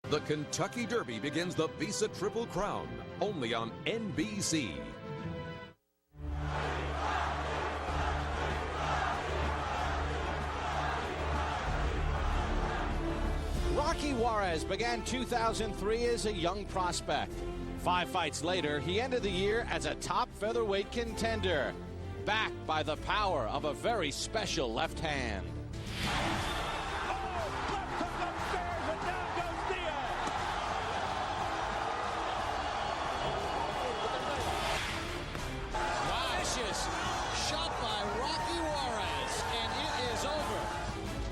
The Kentucky Derby begins the Visa Triple Crown, only on NBC. Rocky Juarez began 2003 as a young prospect. 5 fights later, he ended the year as a top featherweight contender, backed by the power of a very special left hand.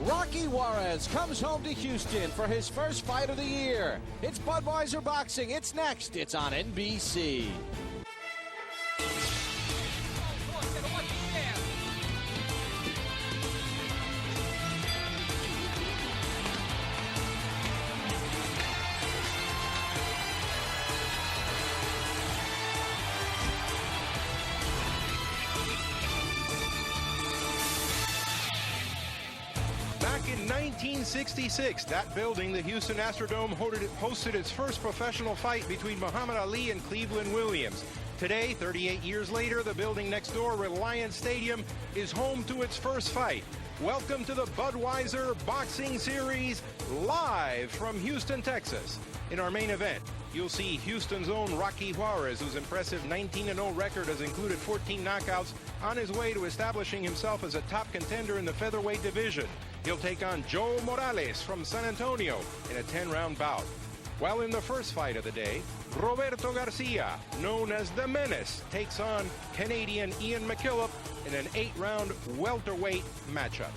Rocky Juarez comes home to Houston for his first fight of the year. It's Budweiser Boxing. It's next. It's on NBC. In 1966, that building, the Houston Astrodome, hosted its first professional fight between Muhammad Ali and Cleveland Williams. Today, 38 years later, the building next door, Reliance Stadium, is home to its first fight. Welcome to the Budweiser Boxing Series, live from Houston, Texas. In our main event, you'll see Houston's own Rocky Juarez, whose impressive 19-0 record has included 14 knockouts, on his way to establishing himself as a top contender in the featherweight division. He'll take on Joe Morales from San Antonio in a 10-round bout. While in the first fight of the day, Roberto Garcia, known as the Menace, takes on Canadian Ian MacKillop in an 8-round welterweight matchup.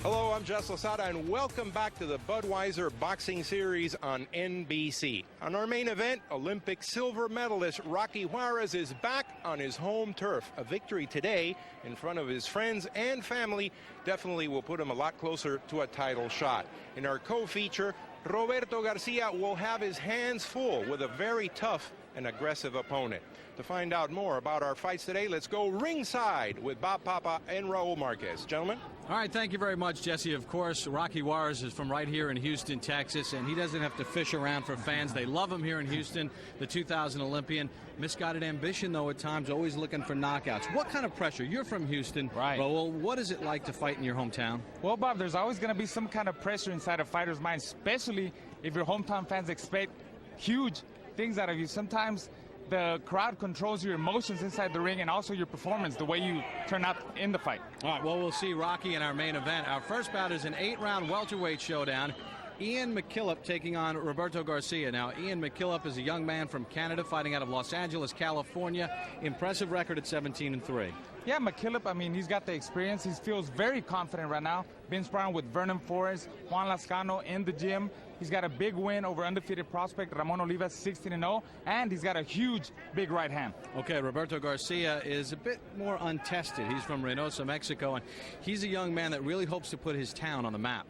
Hello, I'm Jess Losada, and welcome back to the Budweiser Boxing Series on NBC. On our main event, Olympic silver medalist Rocky Juarez is back on his home turf. A victory today in front of his friends and family definitely will put him a lot closer to a title shot. In our co-feature, Roberto Garcia will have his hands full with a very tough and aggressive opponent. To find out more about our fights today, let's go ringside with Bob Papa and Raul Marquez. Gentlemen. All right, thank you very much, Jesse. Of course, Rocky Juarez is from right here in Houston, Texas, and he doesn't have to fish around for fans. They love him here in Houston, the 2000 Olympian. Misguided ambition, though, at times, always looking for knockouts. What kind of pressure? You're from Houston. Right. Raul, what is it like to fight in your hometown? Well, Bob, there's always going to be some kind of pressure inside a fighter's mind, especially if your hometown fans expect huge things out of you. Sometimes the crowd controls your emotions inside the ring and also your performance, the way you turn out in the fight. All right, well, we'll see Rocky in our main event. Our first bout is an 8-round welterweight showdown. Ian MacKillop taking on Roberto Garcia. Now, Ian MacKillop is a young man from Canada fighting out of Los Angeles, California. Impressive record at 17-3. Yeah, MacKillop, I mean, he's got the experience. He feels very confident right now. Been sparring with Vernon Forrest, Juan Lascano in the gym. He's got a big win over undefeated prospect Ramon Olivas, 16-0, and he's got a huge, big right hand. Okay, Roberto Garcia is a bit more untested. He's from Reynosa, Mexico, and he's a young man that really hopes to put his town on the map.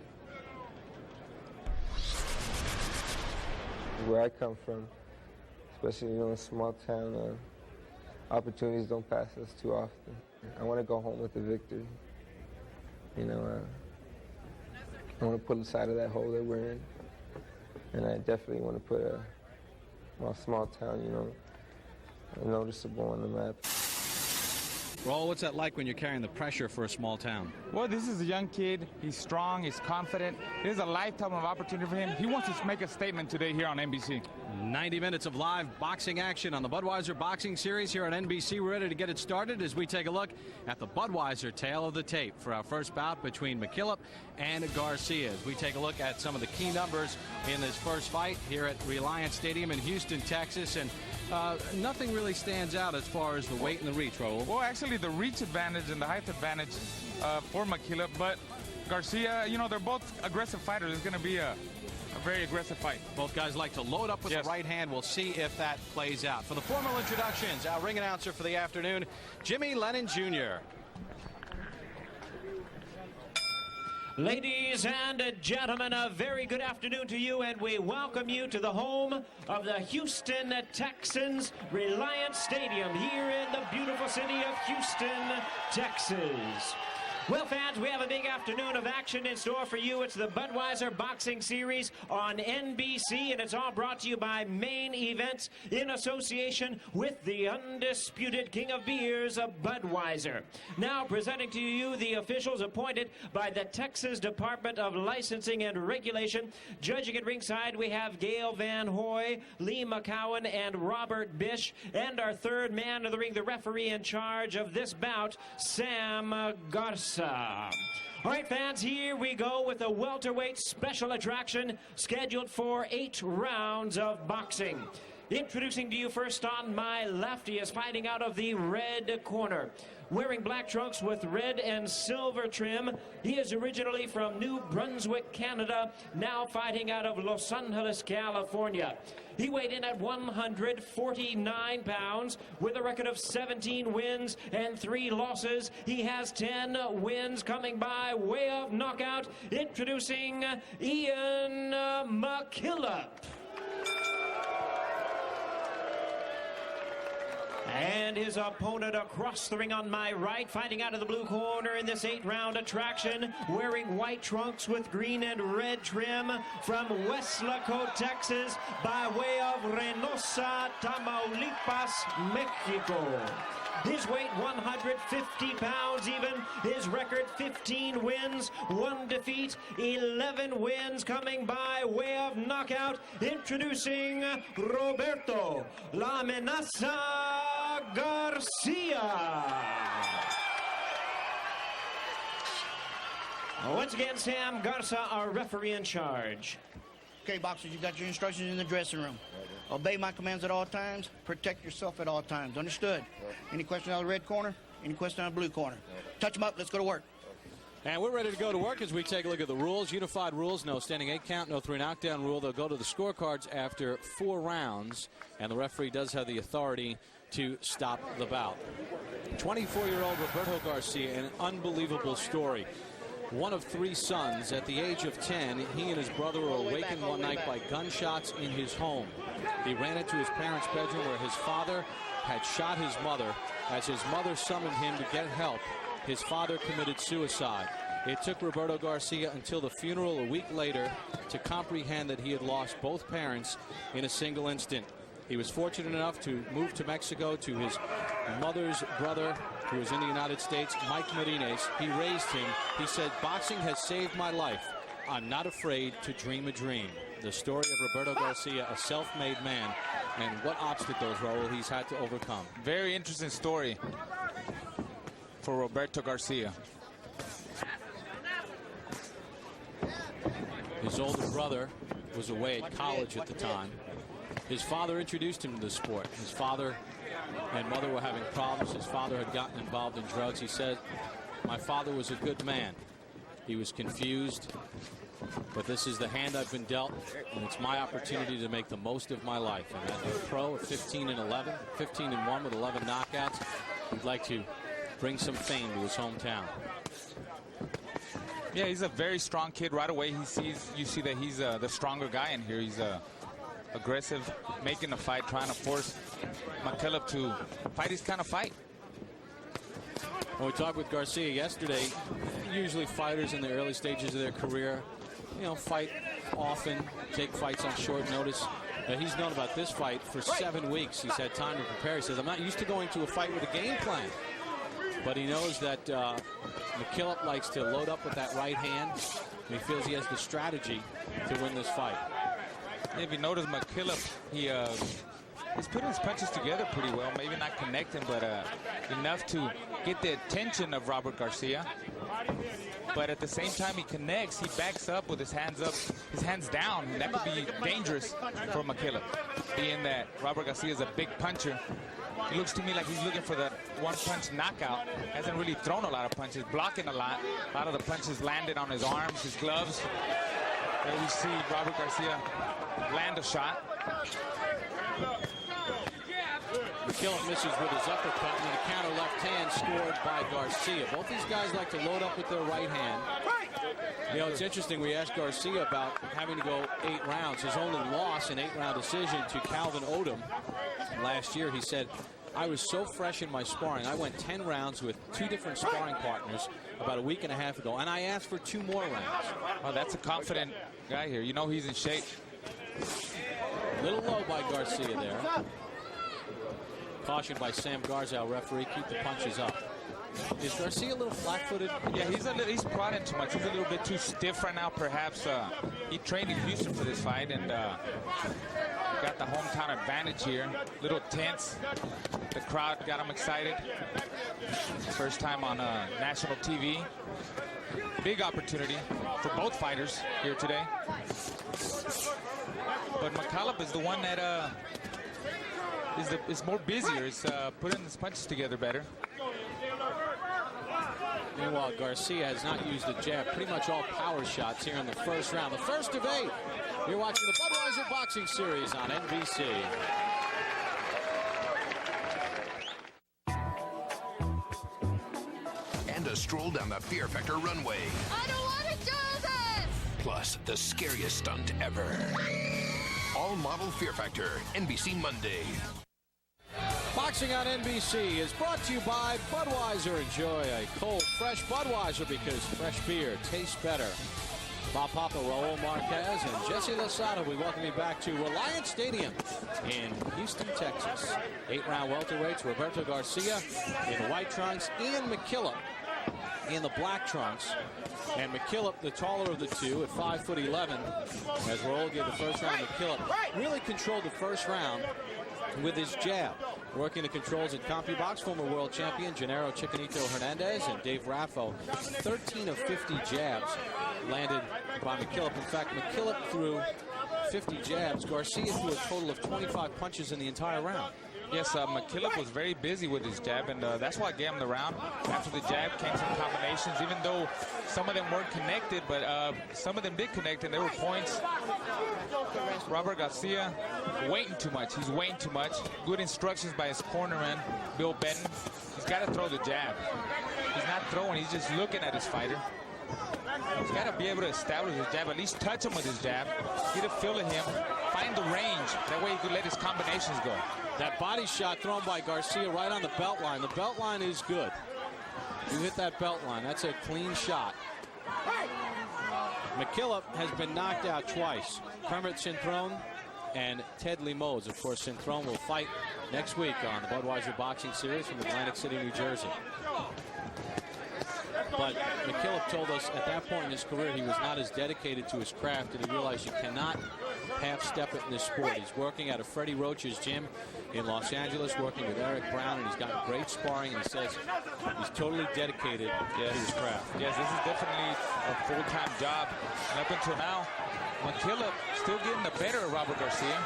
Where I come from, especially in a small town, opportunities don't pass us too often. I want to go home with a victory. You know, I want to pull aside of that hole that we're in, and I definitely want to put my small town, you know, noticeable on the map. Raul, what's that like when you're carrying the pressure for a small town? Well, this is a young kid. He's strong. He's confident. It is a lifetime of opportunity for him. He wants to make a statement today here on NBC. 90 minutes of live boxing action on the Budweiser Boxing Series here on NBC. We're ready to get it started as we take a look at the Budweiser tale of the tape for our first bout between MacKillop and Garcia. As we take a look at some of the key numbers in this first fight here at Reliance Stadium in Houston, Texas. And nothing really stands out as far as the weight and the reach, Raul. Well, actually, the reach advantage and the height advantage for MacKillop, but Garcia, you know, they're both aggressive fighters. It's going to be a very aggressive fight. Both guys like to load up with the right hand. We'll see if that plays out. For the formal introductions, our ring announcer for the afternoon, Jimmy Lennon Jr. Ladies and gentlemen, a very good afternoon to you, and we welcome you to the home of the Houston Texans, Reliance Stadium, here in the beautiful city of Houston, Texas. Well, fans, we have a big afternoon of action in store for you. It's the Budweiser Boxing Series on NBC, and it's all brought to you by Main Events in association with the undisputed king of beers, Budweiser. Now presenting to you the officials appointed by the Texas Department of Licensing and Regulation. Judging at ringside, we have Gail Van Hoy, Lee McCowan, and Robert Bish. And our third man of the ring, the referee in charge of this bout, Sam Garcia. All right, fans, here we go with a welterweight special attraction scheduled for 8 rounds of boxing. Introducing to you first on my left, he is fighting out of the red corner. Wearing black trunks with red and silver trim, he is originally from New Brunswick, Canada, now fighting out of Los Angeles, California. He weighed in at 149 pounds with a record of 17 wins and 3 losses. He has 10 wins coming by way of knockout. Introducing Ian MacKillop. And his opponent across the ring on my right, fighting out of the blue corner in this 8-round attraction, wearing white trunks with green and red trim from Weslaco, Texas, by way of Reynosa, Tamaulipas, Mexico. His weight 150 pounds even. His record 15 wins, 1 defeat, 11 wins coming by way of knockout. Introducing Roberto La Amenaza Garcia. Once again, Sam Garza, our referee in charge. Okay, boxers, you got your instructions in the dressing room. Obey my commands at all times. Protect yourself at all times. Understood? Any question out of the red corner? Any question out of the blue corner? Touch them up. Let's go to work. And we're ready to go to work as we take a look at the rules. Unified rules, no standing 8 count, no 3 knockdown rule. They'll go to the scorecards after 4 rounds, and the referee does have the authority to stop the bout. 24-year-old Roberto Garcia, an unbelievable story. One of 3 sons. At the age of 10, he and his brother were awakened one night by gunshots in his home. He ran into his parents' bedroom where his father had shot his mother. As his mother summoned him to get help, his father committed suicide. It took Roberto Garcia until the funeral a week later to comprehend that he had lost both parents in a single instant. He was fortunate enough to move to Mexico to his mother's brother, who was in the United States, Mike Martinez. He raised him. He said, "Boxing has saved my life. I'm not afraid to dream a dream." The story of Roberto Garcia, a self-made man, and what obstacles, Raul, he's had to overcome. Very interesting story for Roberto Garcia. His older brother was away at college at the time. His father introduced him to the sport. His father and mother were having problems. His father had gotten involved in drugs. He said, "My father was a good man. He was confused, but this is the hand I've been dealt, and it's my opportunity to make the most of my life." And as a pro at 15-11, 15-1 with 11 knockouts, he'd like to bring some fame to his hometown. Yeah, he's a very strong kid. Right away, you see that he's the stronger guy in here. He's aggressive, making the fight, trying to force MacKillop to fight his kind of fight. When we talked with Garcia yesterday, usually fighters in the early stages of their career, fight often, take fights on short notice. He's known about this fight for 7 weeks. He's had time to prepare. He says, "I'm not used to going to a fight with a game plan." But he knows that MacKillop likes to load up with that right hand, and he feels he has the strategy to win this fight. If you notice, MacKillop, he's putting his punches together pretty well. Maybe not connecting, but enough to get the attention of Robert Garcia. But at the same time he connects, he backs up with his hands down, and that could be dangerous for MacKillop. Being that Robert Garcia is a big puncher, it looks to me like he's looking for that one-punch knockout. Hasn't really thrown a lot of punches, blocking a lot. A lot of the punches landed on his arms, his gloves. There we see Robert Garcia land a shot. MacKillop misses with his uppercut, and then a counter left hand scored by Garcia. Both these guys like to load up with their right hand. It's interesting, we asked Garcia about having to go 8 rounds. His only loss, an 8-round decision to Calvin Odom last year. He said, I was so fresh in my sparring. I went 10 rounds with 2 different sparring partners about a week and a half ago, and I asked for 2 more rounds. Oh, that's a confident guy here. You know he's in shape. A little low by Garcia there. Caution by Sam Garza, referee. Keep the punches up. Is Garcia a little flat-footed? Yeah, he's prodding too much. He's a little bit too stiff right now, perhaps. He trained in Houston for this fight and got the hometown advantage here. Little tense. The crowd got him excited. First time on national TV. Big opportunity for both fighters here today. But MacKillop is the one that is more busier. Is putting his punches together better. Meanwhile, Garcia has not used the jab. Pretty much all power shots here in the first round. The first of 8. You're watching the Budweiser Boxing Series on NBC. And a stroll down the Fear Factor runway. I don't want to do this! Plus, the scariest stunt ever. All model Fear Factor, NBC Monday. Boxing on NBC is brought to you by Budweiser. Enjoy a cold, fresh Budweiser because fresh beer tastes better. Bob Papa, Raul Marquez, and Jesse Losada. We welcome you back to Reliance Stadium in Houston, Texas. 8-round welterweights, Roberto Garcia in the white trunks, Ian MacKillop in the black trunks. And MacKillop, the taller of the two, at 5'11", as Raul gave the first round. MacKillop really controlled the first round with his jab, working the controls at CompuBox. Former world champion Gennaro Chicanito Hernandez and Dave Raffo. 13 of 50 jabs landed by MacKillop. In fact, MacKillop threw 50 jabs. Garcia threw a total of 25 punches in the entire round. Yes, MacKillop was very busy with his jab, and that's why I gave him the round. After the jab came some combinations, even though some of them weren't connected, but some of them did connect, and there were points. Robert Garcia waiting too much. He's waiting too much. Good instructions by his cornerman, Bill Benton. He's got to throw the jab. He's not throwing. He's just looking at his fighter. He's got to be able to establish his jab, at least touch him with his jab, get a feel of him, find the range. That way he could let his combinations go. That body shot thrown by Garcia right on the belt line. The belt line is good. You hit that belt line. That's a clean shot. MacKillop has been knocked out twice. Kermit Cintron and Ted Limoges. Of course, Cintron will fight next week on the Budweiser Boxing Series from Atlantic City, New Jersey. But MacKillop told us at that point in his career he was not as dedicated to his craft, and he realized you cannot half-step it in this sport. He's working out of Freddie Roach's gym in Los Angeles, working with Eric Brown, and he's got great sparring, and he says he's totally dedicated to his craft. Yes, this is definitely a full-time job. And up until now, MacKillop still getting the better of Robert Garcia.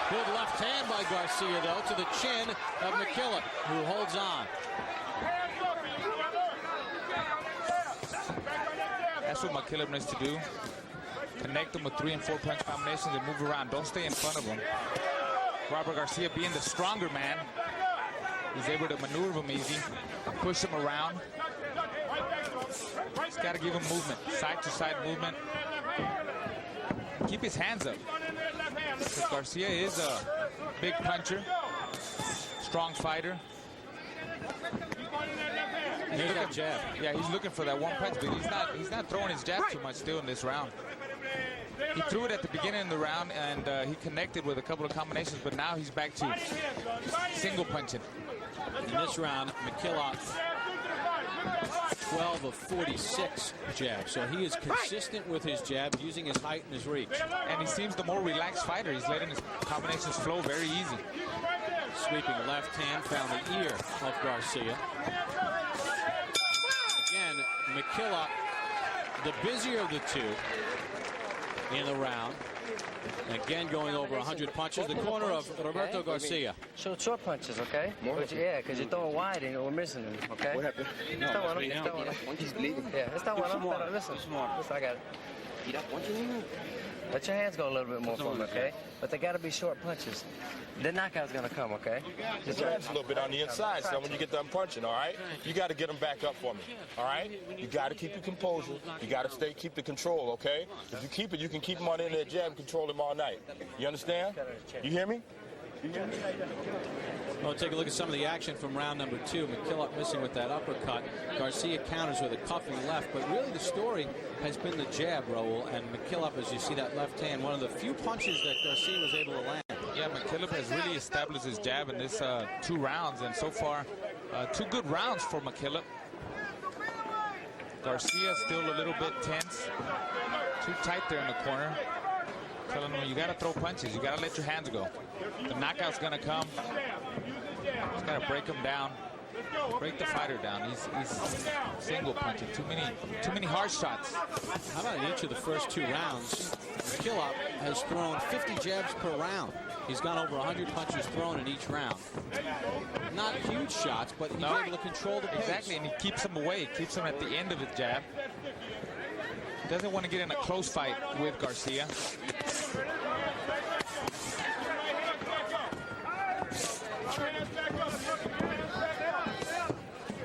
Good left hand by Garcia, though, to the chin of MacKillop, who holds on. That's what MacKillop needs to do. Connect them with 3- and 4-punch combinations and move around. Don't stay in front of him. Robert Garcia, being the stronger man, he's able to maneuver him easy, push him around. He's got to give him movement, side-to-side movement. Keep his hands up. Because Garcia is a big puncher, strong fighter. Here's that jab. Yeah, he's looking for that one punch, but he's not throwing his jab too much still in this round. He threw it at the beginning of the round, and he connected with a couple of combinations, but now he's back to single punching. In this round, MacKillop 12 of 46 jabs, so he is consistent with his jab, using his height and his reach. And he seems the more relaxed fighter. He's letting his combinations flow very easy. Sweeping left hand found the ear of Garcia. Again, MacKillop, the busier of the two in the round. Again, going over 100 punches. The corner of Roberto Garcia. Short punches, okay? Yeah, because you're throwing wide and we're missing them, okay? What happened? He's bleeding. Yeah, está bueno. Listen, I got it. Let your hands go a little bit more for me, okay? But they got to be short punches. The knockout's going to come, okay? Just relax a little bit on the inside, son, when you get done punching, all right? You got to get them back up for me, all right? You got to keep your composure. You got to keep the control, okay? If you keep it, you can keep them on in there, jab, and control them all night. You understand? You hear me? Well, take a look at some of the action from round number 2. MacKillop missing with that uppercut. Garcia counters with a cuffing left. But really the story has been the jab, Raul. And MacKillop, as you see that left hand, one of the few punches that Garcia was able to land. Yeah, MacKillop has really established his jab in this 2 rounds. And so far, 2 good rounds for MacKillop. Garcia still a little bit tense. Too tight there in the corner. Telling him you got to throw punches. You got to let your hands go. The knockout's going to come. Just got to break him down. Break the fighter down. He's single punching. Too many hard shots. How about in each of the first 2 rounds? MacKillop has thrown 50 jabs per round. He's gone over 100 punches thrown in each round. Not huge shots, but he's able to control the pace. Exactly, and he keeps them away. Keeps them at the end of his jab. Doesn't want to get in a close fight with Garcia.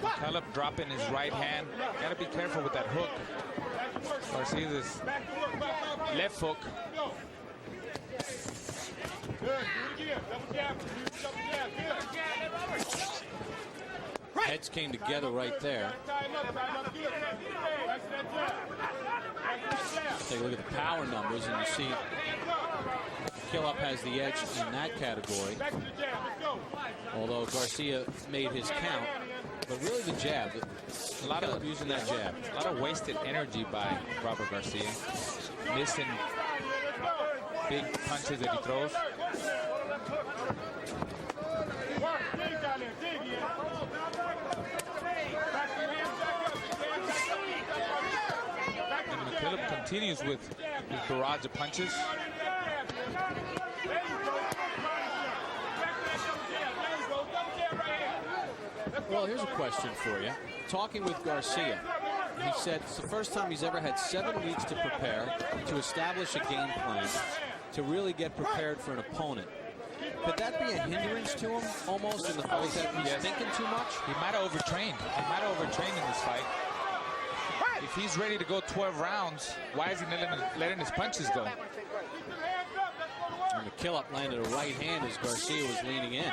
MacKillop dropping his right hand. Got to be careful with that hook. Garcia's left hook. Heads came together right there. Take a look at the power numbers, and you see MacKillop has the edge in that category. Although Garcia made his count, but really the jab. A lot of using that jab. A lot of wasted energy by Robert Garcia. Missing big punches that he throws. And MacKillop continues with his barrage of punches. Well, here's a question for you. Talking with Garcia, he said it's the first time he's ever had 7 weeks to prepare, to establish a game plan, to really get prepared for an opponent. Could that be a hindrance to him, almost, in the fact that he's thinking too much? He might have overtrained. He might have overtrained in this fight. If he's ready to go 12 rounds, why is he letting his punches go? And MacKillop landed a right hand as Garcia was leaning in.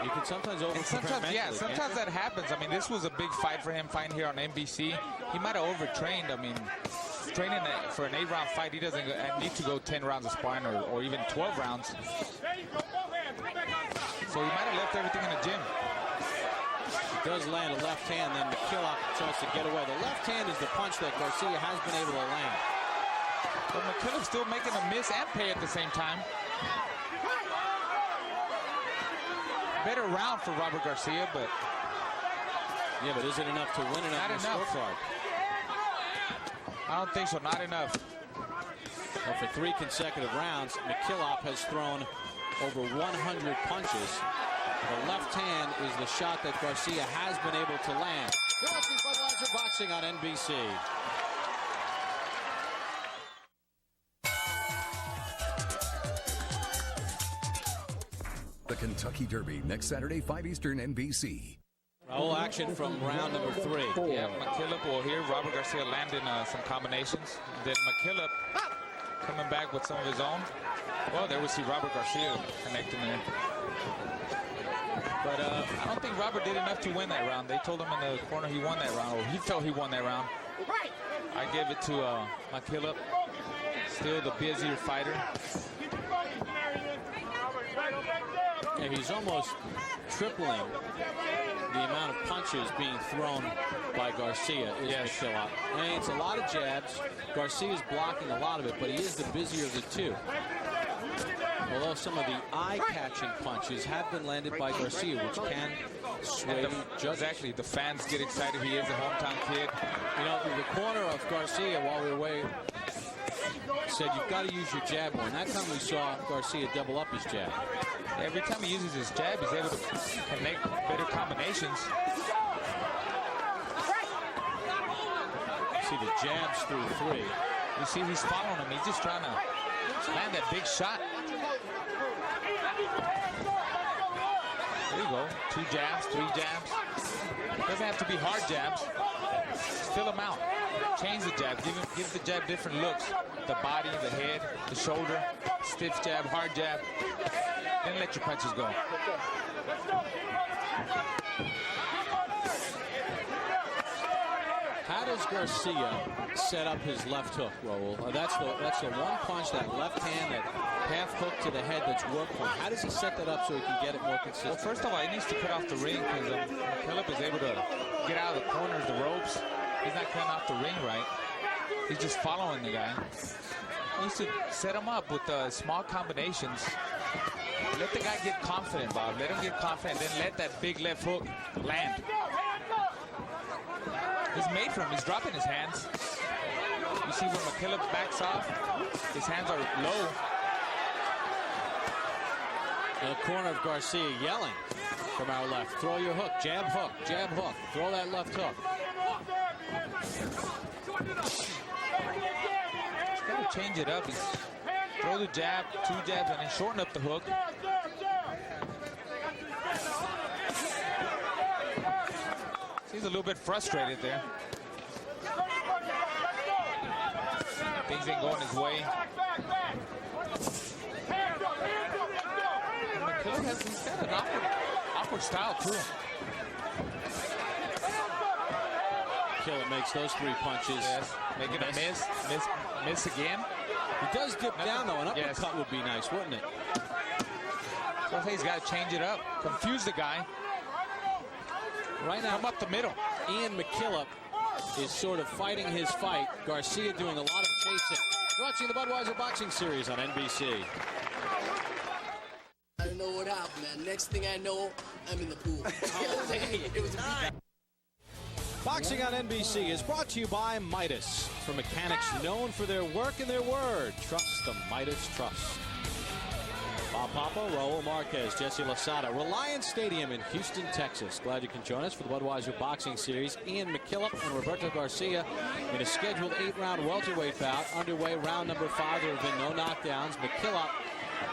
You can sometimes sometimes that happens. I mean, this was a big fight for him, fighting here on NBC. He might have overtrained. I mean, training for an 8-round fight, he doesn't need to go 10 rounds of sparring or even 12 rounds. So he might have left everything in the gym. He does land a left hand, then MacKillop tries to get away. The left hand is the punch that Garcia has been able to land. But MacKillop's still making a miss and pay at the same time. Better round for Robert Garcia, but... Yeah, but is it enough to win it on the scorecard? I don't think so, not enough. Well, for 3 consecutive rounds, MacKillop has thrown over 100 punches. The left hand is the shot that Garcia has been able to land. You're watching Budweiser Boxing on NBC. The Kentucky Derby next Saturday, 5 Eastern, NBC. All action from round number 3. Yeah, MacKillop will hear Robert Garcia landing some combinations. Then MacKillop coming back with some of his own. Well, there we see Robert Garcia connecting there. But I don't think Robert did enough to win that round. They told him in the corner he won that round, or he felt he won that round. I give it to MacKillop. Still the busier fighter. Yeah, he's almost tripling the amount of punches being thrown by Garcia is MacKillop. And it's a lot of jabs. Garcia's blocking a lot of it, but he is the busier of the 2. Although some of the eye-catching punches have been landed by Garcia, which can sway judges. Exactly. The fans get excited. He is a hometown kid. You know, the corner of Garcia while we were away said you've got to use your jab more. And that time we saw Garcia double up his jab. Every time he uses his jab, he's able to connect better combinations. See the jabs through 3. You see he's following him. He's just trying to land that big shot. There you go. 2 jabs, 3 jabs. Doesn't have to be hard jabs. Fill them out. Change the jab. Give the jab different looks. The body, the head, the shoulder. stiff jab, hard jab. Then let your punches go. How does Garcia set up his left hook, Raul? That's the one punch, that left hand, that half hook to the head that's work point. How does he set that up so he can get it more consistent? Well, first of all, he needs to cut off the ring because MacKillop is able to get out of the corners, the ropes. He's not cutting off the ring right. He's just following the guy. He needs to set him up with small combinations. Let the guy get confident, Bob. Let him get confident, then let that big left hook land. He's made for him. He's dropping his hands. You see when MacKillop backs off, his hands are low. In the corner of Garcia yelling from our left. Throw your hook, jab hook, throw that left hook. He's got to change it up. He's throw the jab, 2 jabs, and then shorten up the hook. He's a little bit frustrated there. Things ain't going his way. He's got an awkward style too. MacKillop makes those 3 punches. Yes, making a miss again. He does dip down though. An uppercut would be nice, wouldn't it? So he's got to change it up, confuse the guy. Right now, come up the middle. Ian MacKillop is sort of fighting his fight. Garcia doing a lot of chasing. You're watching the Budweiser Boxing Series on NBC. I don't know what happened, man. Next thing I know, I'm in the pool. It was a Boxing on NBC is brought to you by Midas. For mechanics known for their work and their word, trust the Midas Trust. Bob Papa, Raul Marquez, Jesse Losada, Reliance Stadium in Houston, Texas. Glad you can join us for the Budweiser Boxing Series. Ian MacKillop and Roberto Garcia in a scheduled 8-round welterweight bout. Underway round number 5. There have been no knockdowns. MacKillop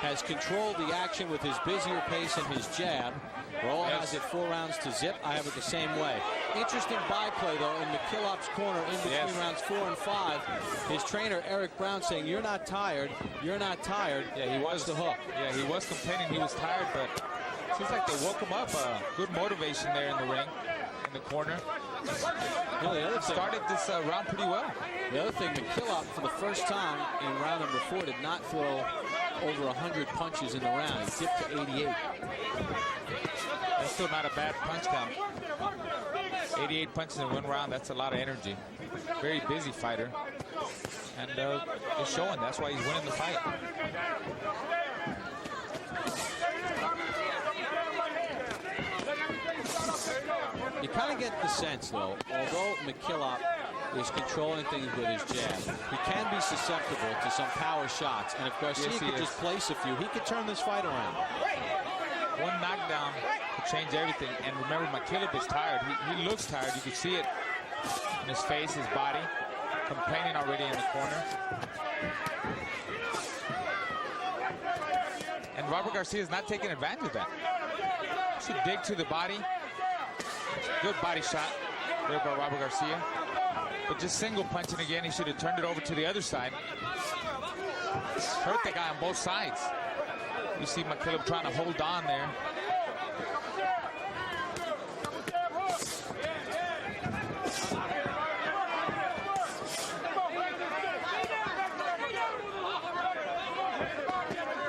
has controlled the action with his busier pace and his jab. Raul has it 4 rounds to zip. I have it the same way. Interesting byplay, though, in MacKillop's corner in between rounds 4 and 5. His trainer, Eric Brown, saying, "You're not tired. You're not tired." Yeah, he was the hook. Yeah, he was complaining he was tired, but it seems like they woke him up. Good motivation there in the ring, in the corner. You know, the other thing, started this round pretty well. The other thing, MacKillop, for the first time in round number 4, did not throw over 100 punches in the round. He dipped to 88. That's still not a bad punch count. 88 punches in 1 round, that's a lot of energy. Very busy fighter. And it's showing. That's why he's winning the fight. You kind of get the sense, though, although MacKillop is controlling things with his jab, he can be susceptible to some power shots. And if Garcia could just place a few, he could turn this fight around. 1 knockdown could change everything. And remember, MacKillop is tired. He looks tired. You can see it in his face, his body, complaining already in the corner. And Robert Garcia is not taking advantage of that. Should dig to the body. Good body shot there by Robert Garcia. But just single punching again, he should have turned it over to the other side. Hurt the guy on both sides. You see MacKillop trying to hold on there.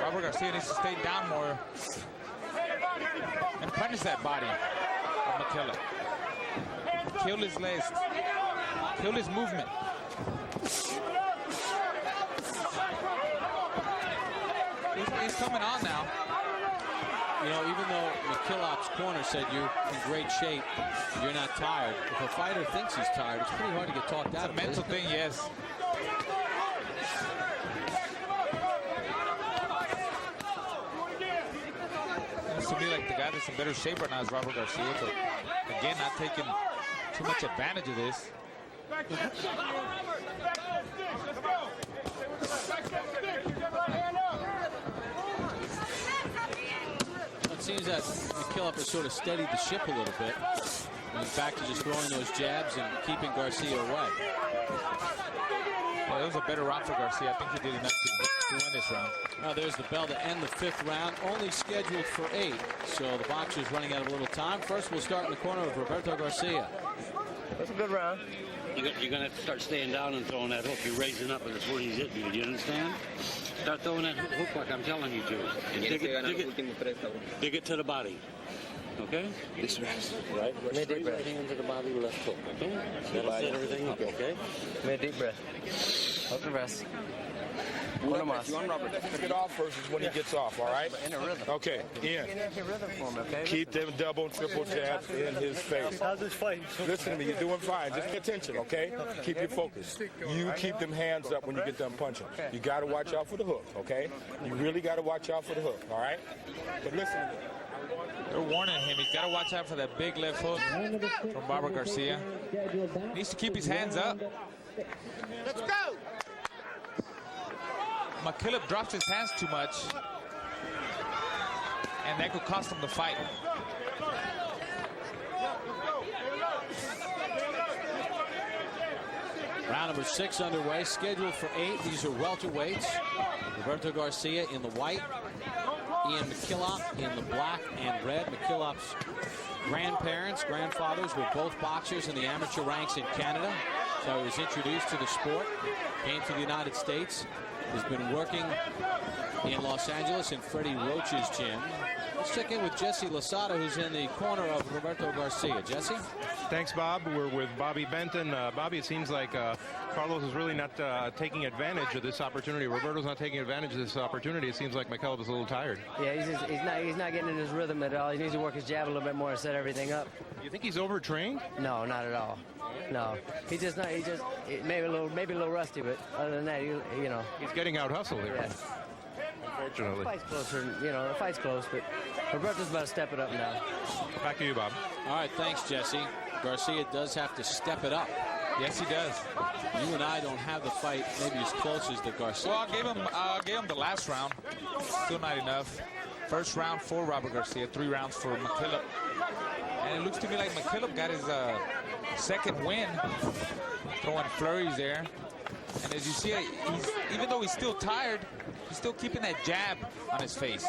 Robert Garcia needs to stay down more and punish that body of MacKillop. Kill his legs. Kill his movement. He's coming on now. You know, even though MacKillop's corner said you're in great shape, you're not tired. If a fighter thinks he's tired, it's pretty hard to get talked out of it. It's a mental thing, yes. Looks to me like the guy that's in better shape right now is Robert Garcia, but again, not taking too much advantage of this. It seems that MacKillop has sort of steadied the ship a little bit. He's back to just throwing those jabs and keeping Garcia away. Well, it was a better round for Garcia. I think he did enough to win this this round. Now there's the bell to end the 5th round, only scheduled for 8. So the boxer's running out of a little time. First, we'll start in the corner of Roberto Garcia. That's a good round. You're going to have to start staying down and throwing that hook. You're raising up, and that's what he's hitting you. Do you understand? Start throwing that hook like I'm telling you to. And dig it to the body. Okay? This rest. Right? Make a deep breath. Right hand to the body, left hook. Okay? That'll set everything up, okay? Make a deep breath. Hold the rest. One of us. You want Robert to pick it off versus when he gets off, all right? In a rhythm. Okay, in. Rhythm for him, okay? Keep them double and triple jabs in his face. How's this fight? Listen to me, you're doing fine. Just pay attention, okay? Keep your focus. You keep them hands up when you get done punching. You got to watch out for the hook, okay? You really got to watch out for the hook, all right? But listen. They're warning him. He's got to watch out for that big left hook from Roberto Garcia. He needs to keep his hands up. Let's go! MacKillop drops his hands too much, and that could cost him the fight. Round number 6 underway, scheduled for 8. These are welterweights. Roberto Garcia in the white, Ian MacKillop in the black and red. MacKillop's grandfathers were both boxers in the amateur ranks in Canada. So he was introduced to the sport, came to the United States, has been working in Los Angeles in Freddie Roach's gym. Let's check in with Jesse Losada, who's in the corner of Roberto Garcia. Jesse? Thanks, Bob. We're with Bobby Benton. Bobby, it seems like Carlos is really not taking advantage of this opportunity. Roberto's not taking advantage of this opportunity. It seems like MacKillop is a little tired. Yeah, he's not getting in his rhythm at all. He needs to work his jab a little bit more to set everything up. You think he's overtrained? No, not at all. No, he's just not. Maybe a little rusty, but other than that, he's getting out hustled here. Yeah. Unfortunately. The fight's closer, the fight's close, but Roberto's about to step it up now. Back to you, Bob. All right, thanks, Jesse. Garcia does have to step it up. Yes, he does. You and I don't have the fight maybe as close as the Garcia. Well, I gave him the last round. Still not enough. First round for Robert Garcia, 3 rounds for MacKillop. And it looks to me like MacKillop got his second win, throwing flurries there. And as you see, even though he's still tired, he's still keeping that jab on his face.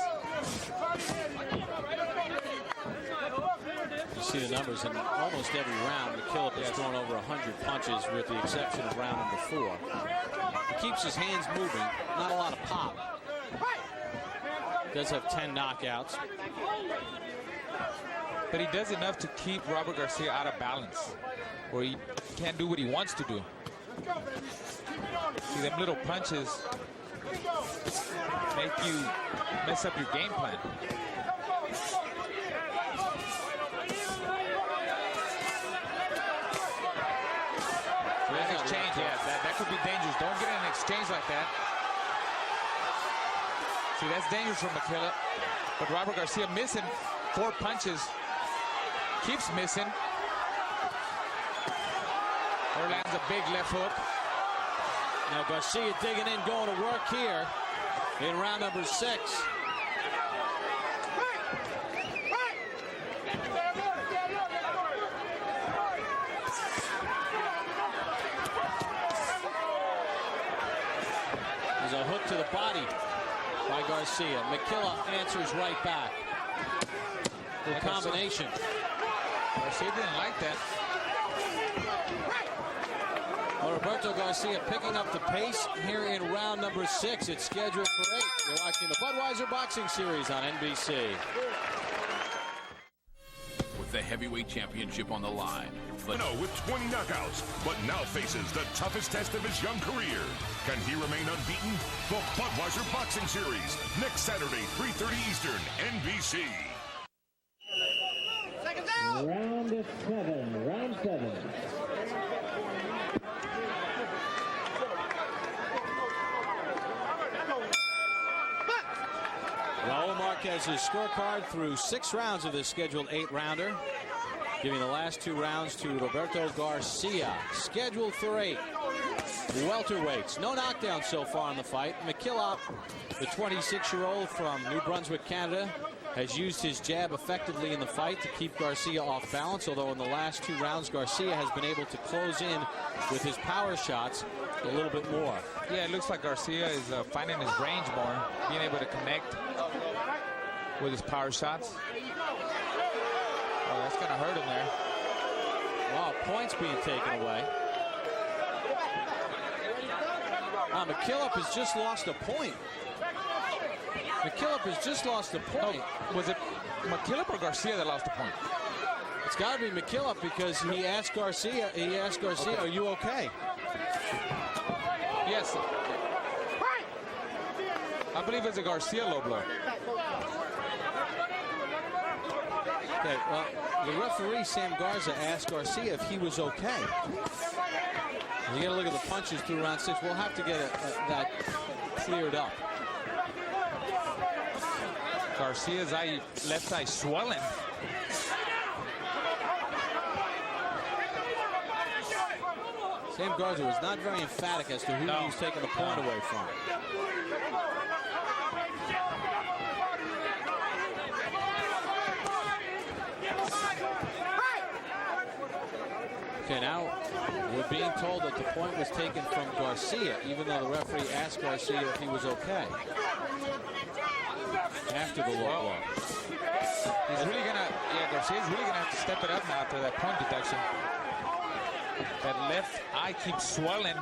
You see the numbers in almost every round. MacKillop has thrown over 100 punches with the exception of round number 4. He keeps his hands moving, not a lot of pop. Does have 10 knockouts. But he does enough to keep Robert Garcia out of balance, where he can't do what he wants to do. See, them little punches make you mess up your game plan. That exchange, yeah, that could be dangerous. Don't get in an exchange like that. See, that's dangerous for MacKillop. But Robert Garcia missing 4 punches. Keeps missing. There lands a big left hook. Now Garcia digging in, going to work here in round number 6. There's a hook to the body by Garcia. MacKillop answers right back. The combination. Garcia didn't like that. Well, Roberto Garcia picking up the pace here in round number 6. It's scheduled for 8. You're watching the Budweiser Boxing Series on NBC. With the heavyweight championship on the line. With 20 knockouts, but now faces the toughest test of his young career. Can he remain unbeaten? The Budweiser Boxing Series, next Saturday, 3:30 Eastern, NBC. Round 7. Raul Marquez's scorecard through 6 rounds of this scheduled 8-rounder, giving the last 2 rounds to Roberto Garcia, scheduled for 8. welterweights. No knockdowns so far in the fight. MacKillop, the 26-year-old from New Brunswick, Canada, has used his jab effectively in the fight to keep Garcia off balance, although in the last 2 rounds, Garcia has been able to close in with his power shots a little bit more. Yeah, it looks like Garcia is finding his range more, being able to connect with his power shots. Oh, that's going to hurt him there. Wow, points being taken away. MacKillop has just lost a point. MacKillop has just lost a point. No, was it MacKillop or Garcia that lost a point? It's got to be MacKillop because he asked Garcia, okay. Are you okay? Yes. I believe it's a Garcia low blow. Okay, well, the referee, Sam Garza, asked Garcia if he was okay. You got to look at the punches through round 6. We'll have to get that cleared up. Garcia's left eye swelling. Sam Garza was not very emphatic as to who he was taking the point away from. Okay, now we're being told that the point was taken from Garcia, even though the referee asked Garcia if he was okay after the low blow. He's really gonna, Garcia's really gonna have to step it up now after that point deduction. That left eye keeps swelling.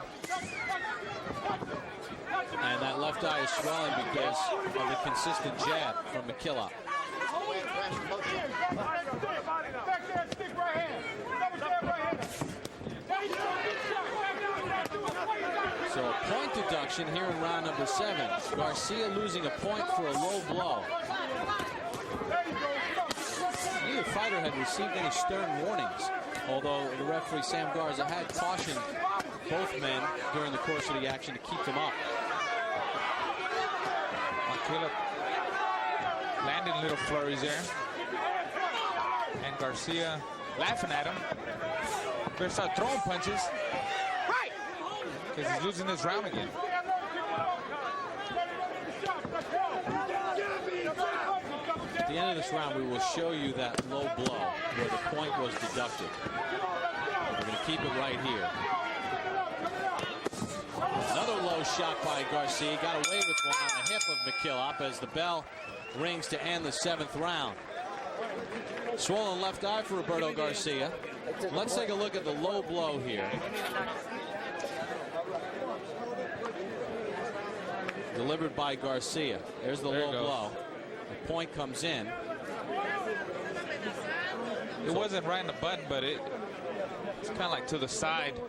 And that left eye is swelling because of the consistent jab from MacKillop. So a point deduction here in round number 7. Garcia losing a point for a low blow. Neither fighter had received any stern warnings, although the referee Sam Garza had cautioned both men during the course of the action to keep them up. MacKillop landing little flurries there. And Garcia laughing at him. Better start throwing punches. Because he's losing this round again. At the end of this round, we will show you that low blow where the point was deducted. We're going to keep it right here. Another low shot by Garcia. Got away with one on the hip of MacKillop as the bell rings to end the 7th round. Swollen left eye for Roberto Garcia. Let's take a look at the low blow here. Delivered by Garcia. There's the low blow. The point comes in. It wasn't right in the button, but it's kind of like to the side.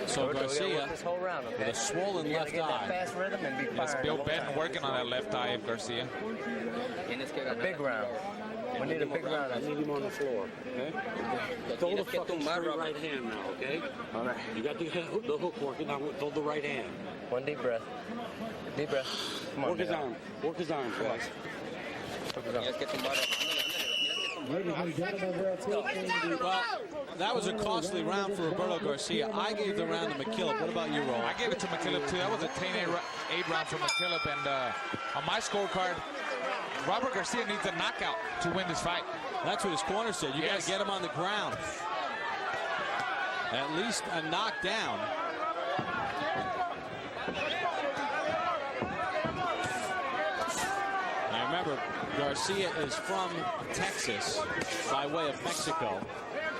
So Garcia this whole round, okay? with a swollen left eye. Fast rhythm and be That's Bill Benton working on that left eye of Garcia. A big round. We need a big round. I need him on the floor, okay? Throw the fucking right hand now, okay? All right. You got the hook working. Now throw the right hand. One deep breath. Deep breath. Come on, work his arm. Work his arm, guys. Well, that was a costly round for Roberto Garcia. I gave the round to MacKillop. What about your role? I gave it to MacKillop, too. That was a 10-8 round for MacKillop. And on my scorecard, Robert Garcia needs a knockout to win this fight. That's what his corner said. You got to get him on the ground. At least a knockdown. Now remember, Garcia is from Texas by way of Mexico.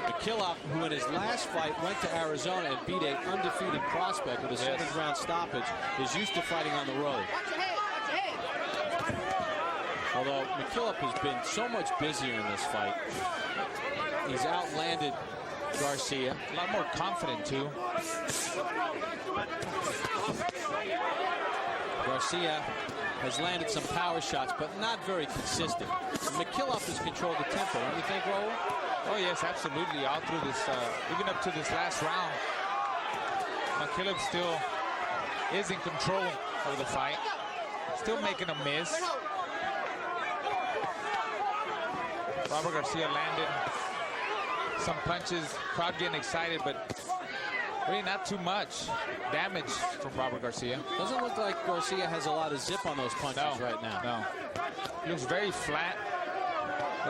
MacKillop, who in his last fight went to Arizona and beat an undefeated prospect with a 7th round stoppage, is used to fighting on the road. Although MacKillop has been so much busier in this fight. He's outlanded Garcia. A lot more confident, too. Garcia has landed some power shots, but not very consistent. MacKillop has controlled the tempo, don't you think, Raul? Oh, yes, absolutely. All through this, even up to this last round, MacKillop still is in control of the fight. Still making a miss. Robert Garcia landed some punches, crowd getting excited, but Really not too much damage from Robert Garcia. Doesn't look like Garcia has a lot of zip on those punches right now. No. He looks very flat.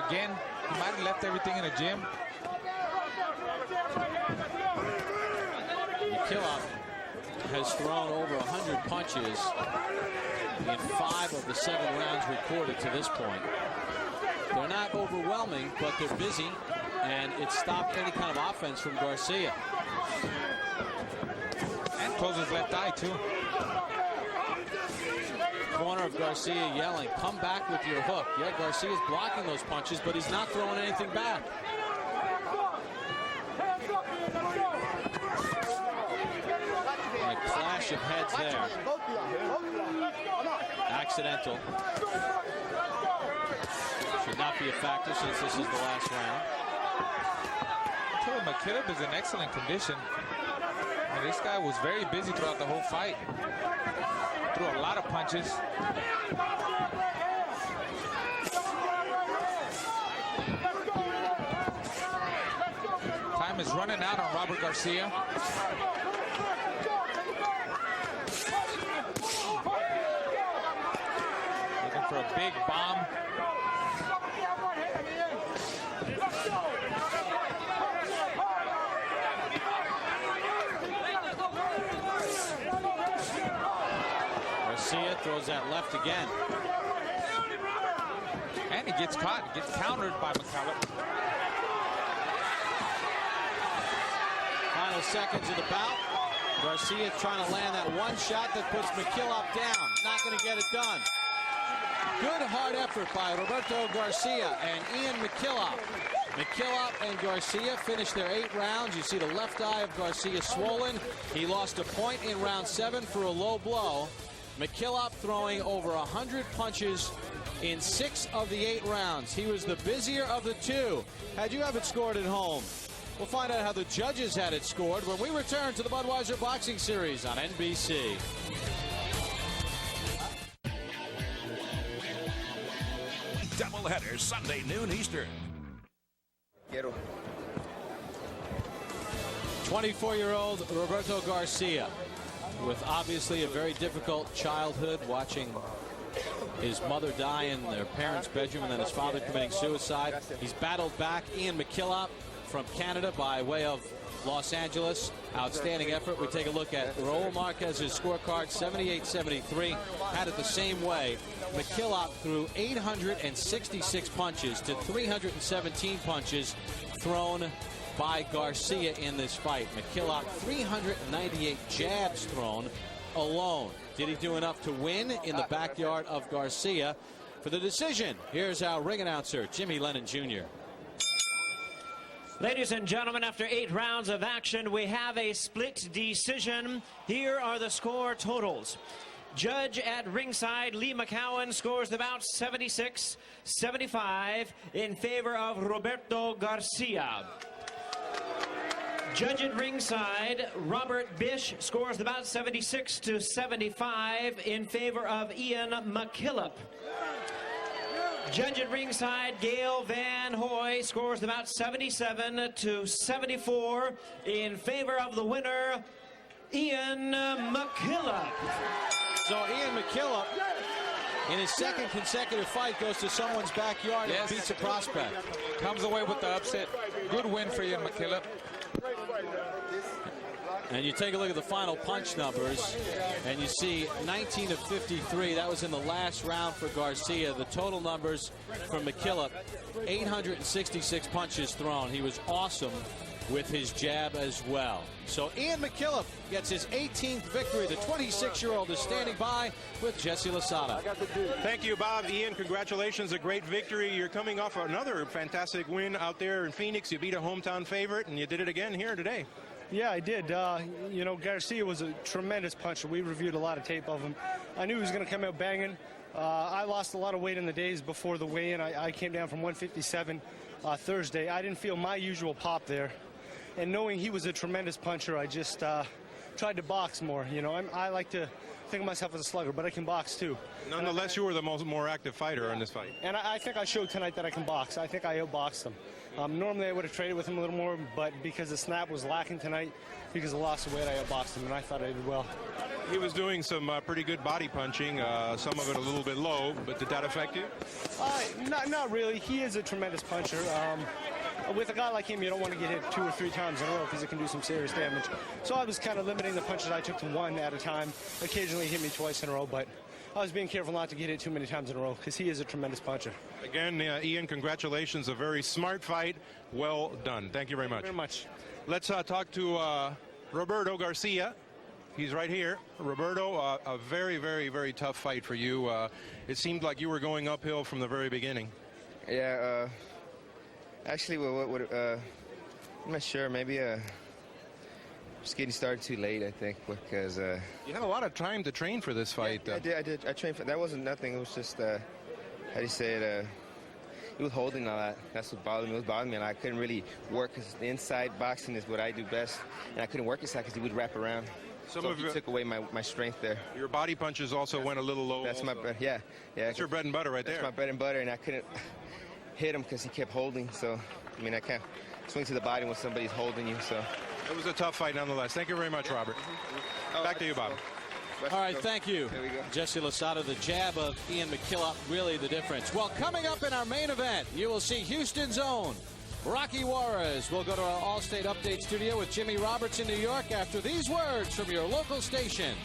Again, he might have left everything in the gym. MacKillop has thrown over 100 punches in 5 of the 7 rounds recorded to this point. They're not overwhelming, but they're busy, and it stopped any kind of offense from Garcia. And closes his left eye, too. Corner of Garcia yelling, come back with your hook. Yeah, Garcia's blocking those punches, but he's not throwing anything back. A clash of heads there. Accidental. Should not be a factor since this is the last round. I tell you, MacKillop is in excellent condition. And this guy was very busy throughout the whole fight. Threw a lot of punches. Time is running out on Robert Garcia. Looking for a big bomb. Garcia throws that left again. And he gets caught, gets countered by MacKillop. Final seconds of the bout. Garcia trying to land that one shot that puts MacKillop down. Not going to get it done. Good hard effort by Roberto Garcia and Ian MacKillop. MacKillop and Garcia finished their 8 rounds. You see the left eye of Garcia swollen. He lost a point in round 7 for a low blow. MacKillop throwing over 100 punches in 6 of the 8 rounds. He was the busier of the 2. Had you have it scored at home? We'll find out how the judges had it scored when we return to the Budweiser Boxing Series on NBC. Doubleheader Sunday noon Eastern. 24-year-old Roberto Garcia, with obviously a very difficult childhood, watching his mother die in their parents' bedroom and then his father committing suicide. He's battled back Ian MacKillop from Canada by way of Los Angeles. Outstanding effort. We take a look at Raul Marquez's scorecard, 78-73. Had it the same way. MacKillop threw 866 punches to 317 punches thrown by Garcia in this fight. MacKillop 398 jabs thrown alone. Did he do enough to win in the backyard of Garcia? For the decision, here's our ring announcer, Jimmy Lennon Jr. Ladies and gentlemen, after 8 rounds of action, we have a split decision. Here are the score totals. Judge at ringside, Lee McCowan, scores the bout 76-75 in favor of Roberto Garcia. Judge at ringside, Robert Bish, scores the bout 76-75 in favor of Ian MacKillop. Judge at ringside, Gail Van Hoy, scores the bout 77-74 in favor of the winner, Ian MacKillop. So Ian MacKillop, in his second consecutive fight, goes to someone's backyard and beats a prospect. Comes away with the upset. Good win for Ian MacKillop. And you take a look at the final punch numbers, and you see 19 of 53. That was in the last round for Garcia. The total numbers for MacKillop, 866 punches thrown. He was awesome with his jab as well. So Ian MacKillop gets his 18th victory. The 26-year-old is standing by with Jesse Lasada. Thank you, Bob. Ian, congratulations. A great victory. You're coming off another fantastic win out there in Phoenix. You beat a hometown favorite, and you did it again here today. Yeah, I did. You know, Garcia was a tremendous puncher. We reviewed a lot of tape of him. I knew he was going to come out banging. I lost a lot of weight in the days before the weigh-in. I came down from 157 Thursday. I didn't feel my usual pop there. And knowing he was a tremendous puncher, I just tried to box more. You know, I like to think of myself as a slugger, but I can box too. Nonetheless, you were the more active fighter in this fight. And I think I showed tonight that I can box. I think I outboxed him. Normally I would have traded with him a little more, but because the snap was lacking tonight, because of the loss of weight, I outboxed him, and I thought I did well. He was doing some pretty good body punching, some of it a little bit low, but did that affect you? Not really. He is a tremendous puncher. With a guy like him, you don't want to get hit 2 or 3 times in a row because it can do some serious damage. So I was kind of limiting the punches I took to 1 at a time. Occasionally he hit me twice in a row, but I was being careful not to get hit too many times in a row because he is a tremendous puncher. Again, Ian, congratulations. A very smart fight. Well done. Thank you very much. Thank you very much. Let's talk to Roberto Garcia. He's right here. Roberto, a very, very, very tough fight for you. It seemed like you were going uphill from the very beginning. Yeah, actually, I'm not sure. Maybe just getting started too late, I think, because... you had a lot of time to train for this fight. Yeah, I did. I trained for... That wasn't nothing. It was just, how do you say it? It was holding all that. That's what bothered me. It was bothering me, and I couldn't really work because the inside boxing is what I do best, and I couldn't work inside because he would wrap around. So he took away my strength there. Your body punches also went a little low. That's my bread. Yeah. That's your bread and butter right there. That's my bread and butter, and I couldn't hit him because he kept holding. So, I mean, I can't swing to the body when somebody's holding you. So it was a tough fight nonetheless. Thank you very much, Robert. Back to you, Bob. All right, thank you. Jesse Losada, the jab of Ian MacKillop, really the difference. Well, coming up in our main event, you will see Houston's own Rocky Juarez. We'll go to our All-State Update studio with Jimmy Roberts in New York after these words from your local station.